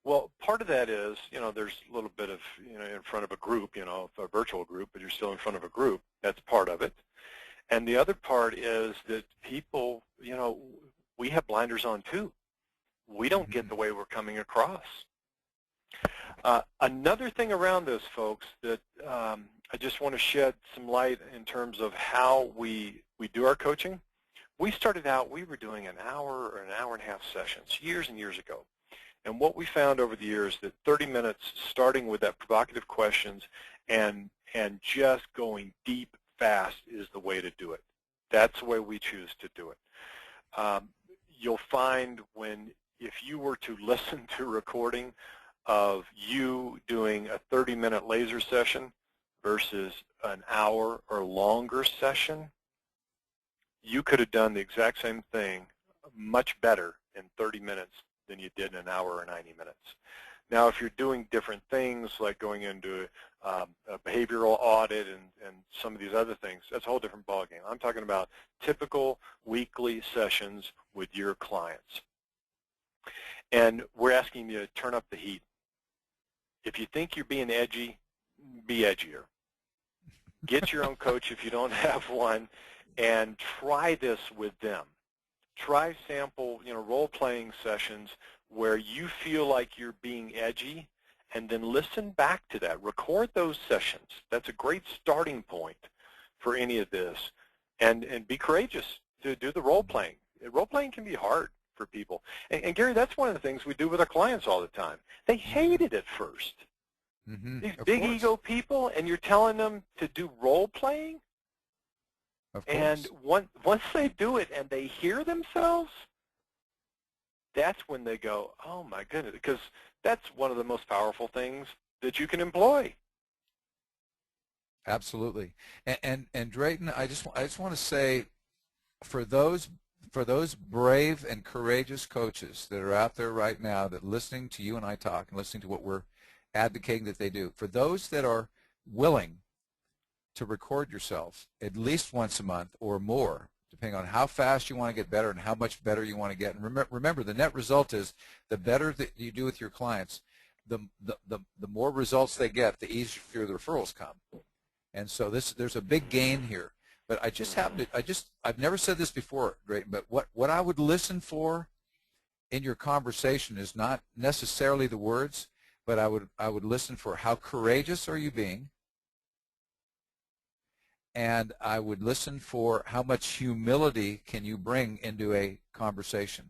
Well, part of that is, there's a little bit of, in front of a group, a virtual group, but you're still in front of a group. That's part of it. And the other part is that people, we have blinders on too. We don't get the way we're coming across. Another thing around this, folks, that I just want to shed some light in terms of how we do our coaching. We started out, we were doing an hour or an hour and a half sessions years and years ago. And what we found over the years that 30 minutes starting with that provocative questions and just going deep fast is the way to do it. That's the way we choose to do it. You'll find if you were to listen to a recording of you doing a 30-minute laser session versus an hour or longer session, you could have done the exact same thing much better in 30 minutes than you did in an hour or 90 minutes. Now, if you're doing different things like going into a behavioral audit and some of these other things, that's a whole different ballgame. I'm talking about typical weekly sessions with your clients. And we're asking you to turn up the heat. If you think you're being edgy, be edgier. Get your own coach if you don't have one, and try this with them. Try sample, role-playing sessions where you feel like you're being edgy, and then listen back to that. Record those sessions. That's a great starting point for any of this. And be courageous to do the role-playing. Role-playing can be hard for people. And Gary, that's one of the things we do with our clients all the time. They hate it at first. Mm-hmm. These big ego people, and you're telling them to do role-playing? Of course. And once they do it and they hear themselves, that's when they go, oh my goodness, because that's one of the most powerful things that you can employ. Absolutely. And Drayton, I just want to say, for those brave and courageous coaches that are out there right now that are listening to you and I talk and listening to what we're advocating that they do, for those that are willing to record yourself at least once a month or more, depending on how fast you want to get better and how much better you want to get. And remember, the net result is the better that you do with your clients, the more results they get, the easier the referrals come. And so there's a big gain here. But I've never said this before, Drayton, but what I would listen for in your conversation is not necessarily the words, but I would listen for how courageous are you being, and I would listen for how much humility can you bring into a conversation.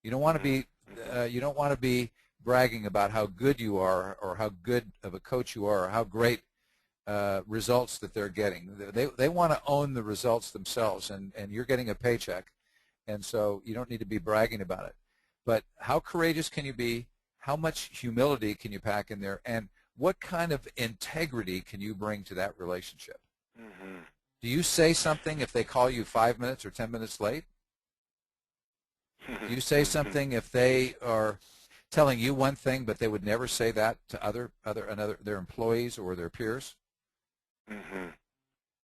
You don't want to be bragging about how good you are or how good of a coach you are or how great results that they're getting. They want to own the results themselves, and you're getting a paycheck, and so you don't need to be bragging about it. But how courageous can you be? How much humility can you pack in there? And what kind of integrity can you bring to that relationship? Mm-hmm. Do you say something if they call you 5 minutes or 10 minutes late? Do you say something if they are telling you one thing but they would never say that to their employees or their peers? Mm-hmm.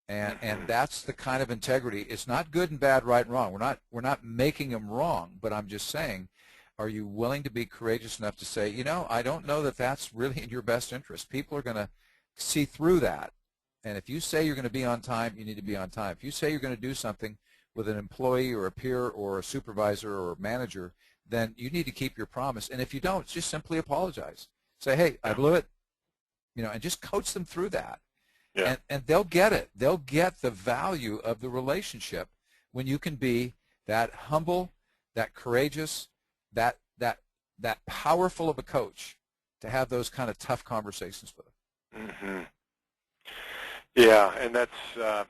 And that's the kind of integrity. It's not good and bad, right and wrong. We're not making them wrong, but I'm just saying, are you willing to be courageous enough to say, I don't know that that's really in your best interest. People are going to see through that. And if you say you're going to be on time, you need to be on time. If you say you're going to do something with an employee or a peer or a supervisor or a manager, then you need to keep your promise. And if you don't, just simply apologize. Say, hey, I blew it, and just coach them through that. Yeah. And they'll get it. They'll get the value of the relationship when you can be that humble, that courageous, that that powerful of a coach to have those kind of tough conversations with them. Mm-hmm. Yeah, and that's,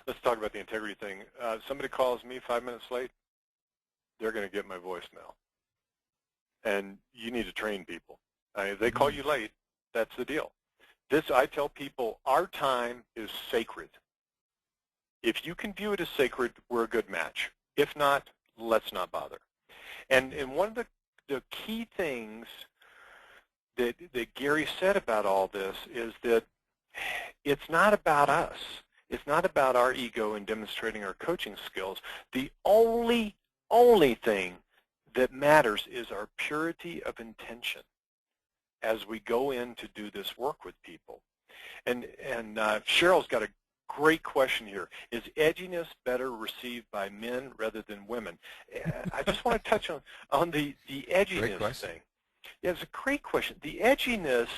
let's talk about the integrity thing. Somebody calls me 5 minutes late, they're going to get my voicemail. And you need to train people. If they call you late, that's the deal. I tell people, our time is sacred. If you can view it as sacred, we're a good match. If not, let's not bother. And one of the key things that Gary said about all this is that it's not about us. It's not about our ego and demonstrating our coaching skills. The only thing that matters is our purity of intention as we go in to do this work with people. And Cheryl's got a great question here. Is edginess better received by men rather than women? I just want to touch on the edginess thing. Yeah, it's a great question. The edginess,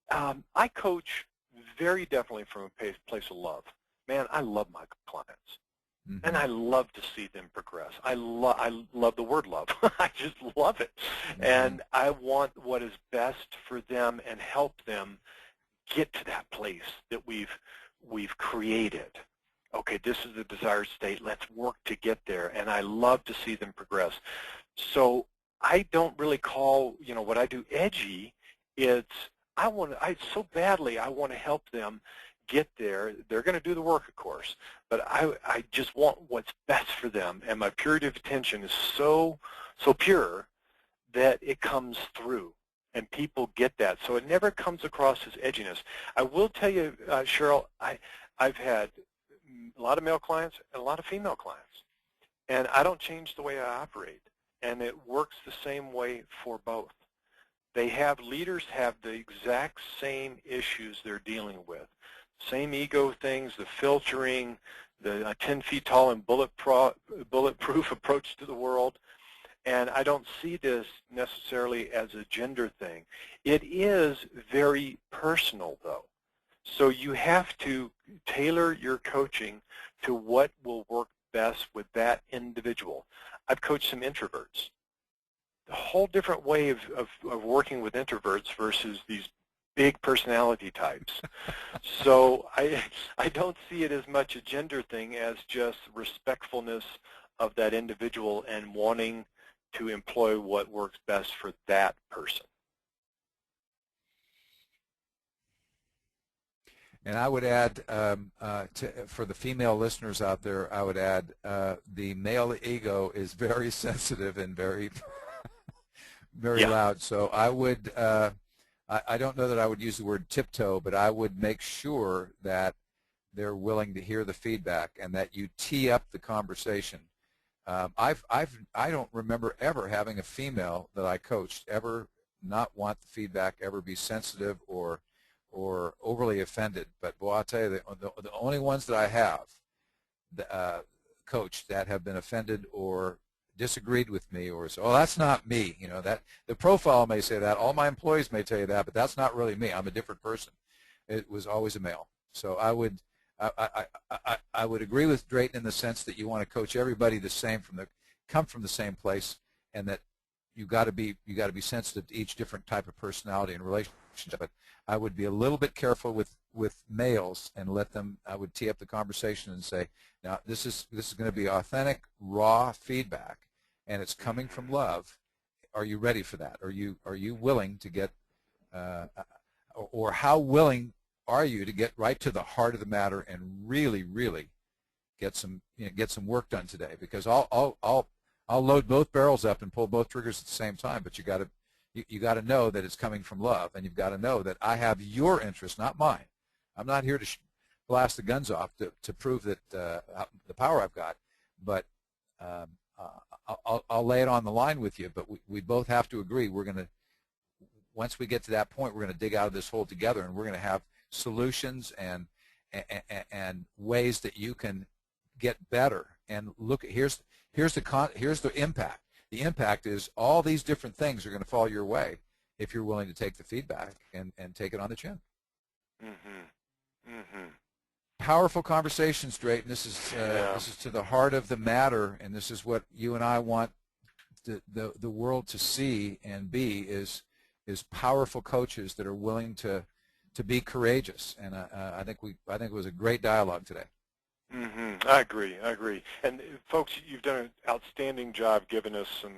I coach very definitely from a place of love. Man, I love my clients. Mm-hmm. And I love to see them progress. I love the word love. I just love it. Mm-hmm. And I want what is best for them and help them get to that place that we've created. Okay, this is the desired state. Let's work to get there. And I love to see them progress. So I don't really call, what I do edgy. I so badly I want to help them get there. They're going to do the work, of course, but I just want what's best for them, and my purity of attention is so pure that it comes through, and people get that. So it never comes across as edginess. I will tell you, Cheryl, I've had a lot of male clients and a lot of female clients, and I don't change the way I operate, and it works the same way for both. Leaders have the exact same issues they're dealing with. Same ego things, the filtering, the 10 feet tall and bulletproof approach to the world. And I don't see this necessarily as a gender thing. It is very personal, though. So you have to tailor your coaching to what will work best with that individual. I've coached some introverts. A whole different way of working with introverts versus these big personality types. So I don't see it as much a gender thing as just respectfulness of that individual and wanting to employ what works best for that person. And I would add, for the female listeners out there, I would add the male ego is very sensitive and very, very loud. So I would, I don't know that I would use the word tiptoe, but I would make sure that they're willing to hear the feedback and that you tee up the conversation. I don't remember ever having a female that I coached ever not want the feedback, ever be sensitive or overly offended. But boy, I'll tell you, the only ones that I have coached that have been offended or disagreed with me or say, oh, that's not me. That the profile may say that, all my employees may tell you that, but that's not really me. I'm a different person. It was always a male. So I would agree with Drayton in the sense that you want to coach everybody the same, come from the same place, and that you got to be sensitive to each different type of personality and relationship. But I would be a little bit careful with males and I would tee up the conversation and say, now this is going to be authentic, raw feedback, and it's coming from love. Are you ready for that? Are you willing to get, or how willing are you to get right to the heart of the matter and really, really get some work done today? Because I'll load both barrels up and pull both triggers at the same time, but you got to know that it's coming from love, and you've got to know that I have your interest, not mine. I'm not here to blast the guns off to prove that the power I've got, but I'll lay it on the line with you. But we both have to agree. Once we get to that point, we're going to dig out of this hole together, and we're going to have solutions and ways that you can get better. And look, here's the impact. The impact is all these different things are going to fall your way if you're willing to take the feedback and take it on the chin. Mm-hmm. Mm-hmm. Powerful conversations, Drayton. This is to the heart of the matter, and this is what you and I want the world to see and be is powerful coaches that are willing to be courageous. And I think it was a great dialogue today. Mm-hmm. I agree. And folks, you've done an outstanding job giving us some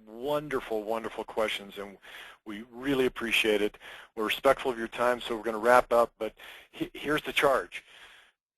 wonderful, wonderful questions, and we really appreciate it. We're respectful of your time, so we're going to wrap up, but here's the charge.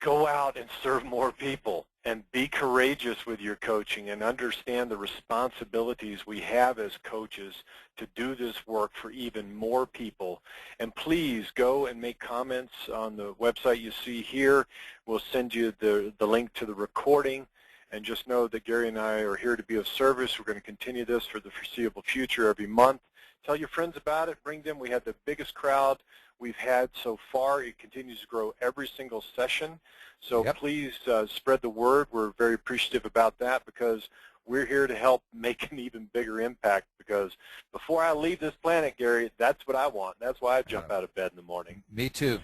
Go out and serve more people and be courageous with your coaching and understand the responsibilities we have as coaches to do this work for even more people. And please go and make comments on the website you see here. We'll send you the link to the recording. And just know that Gary and I are here to be of service. We're going to continue this for the foreseeable future every month. Tell your friends about it. Bring them. We had the biggest crowd we've had so far. It continues to grow every single session. So please spread the word. We're very appreciative about that because we're here to help make an even bigger impact, because before I leave this planet, Gary, that's what I want. That's why I jump out of bed in the morning. Me too.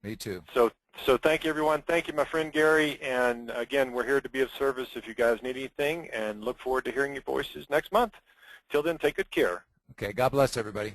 Me too. So thank you, everyone. Thank you, my friend Gary. And again, we're here to be of service if you guys need anything, and look forward to hearing your voices next month. Till then, take good care. Okay. God bless everybody.